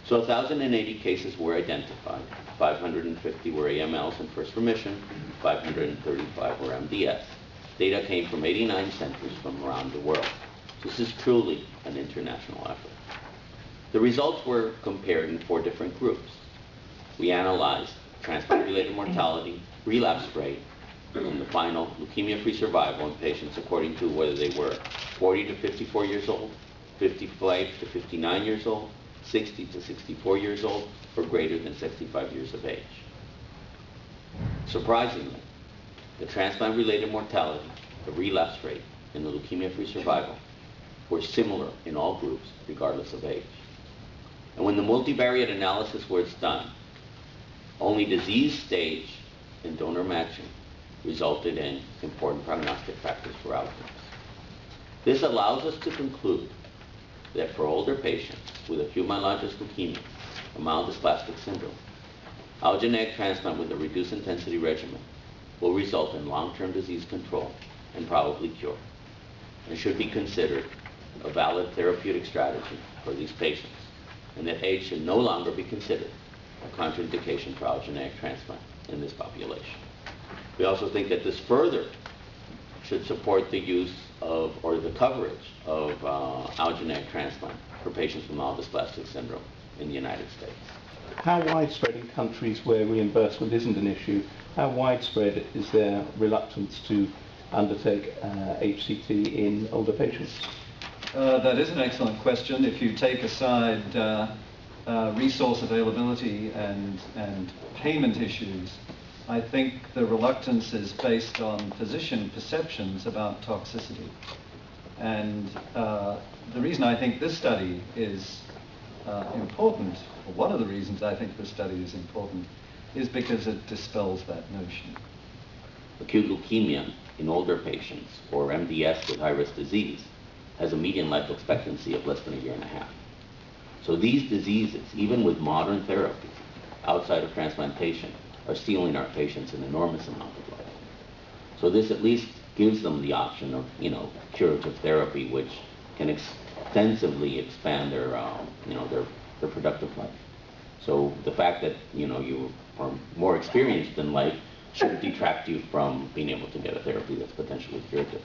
So 1,080 cases were identified. 550 were AMLs in first remission, 535 were MDS. Data came from 89 centers from around the world. This is truly an international effort. The results were compared in 4 different groups. We analyzed transplant-related mortality, relapse rate, and the final leukemia-free survival in patients according to whether they were 40 to 54 years old, 55 to 59 years old, 60 to 64 years old, or greater than 65 years of age. Surprisingly, the transplant-related mortality, the relapse rate, and the leukemia-free survival were similar in all groups, regardless of age. And when the multivariate analysis was done, only disease stage and donor matching resulted in important prognostic factors for outcomes. This allows us to conclude that for older patients with acute myelogenous leukemia, a myelodysplastic syndrome, allogeneic transplant with a reduced intensity regimen will result in long-term disease control and probably cure, and should be considered a valid therapeutic strategy for these patients, and that age should no longer be considered a contraindication for allogeneic transplant in this population. We also think that this further should support the use of, or the coverage of allogeneic transplant for patients with myelodysplastic syndrome in the United States. How widespread in countries where reimbursement isn't an issue, how widespread is their reluctance to undertake HCT in older patients? That is an excellent question. If you take aside resource availability and payment issues, I think the reluctance is based on physician perceptions about toxicity. And the reason I think this study is important, or one of the reasons I think this study is important, is because it dispels that notion. Acute leukemia in older patients, or MDS with high-risk disease, has a median life expectancy of less than a year and a half. So these diseases, even with modern therapies outside of transplantation, are stealing our patients an enormous amount of life. So this at least gives them the option of, curative therapy, which can extensively expand their, their productive life. So the fact that, you are more experienced in life shouldn't detract you from being able to get a therapy that's potentially curative.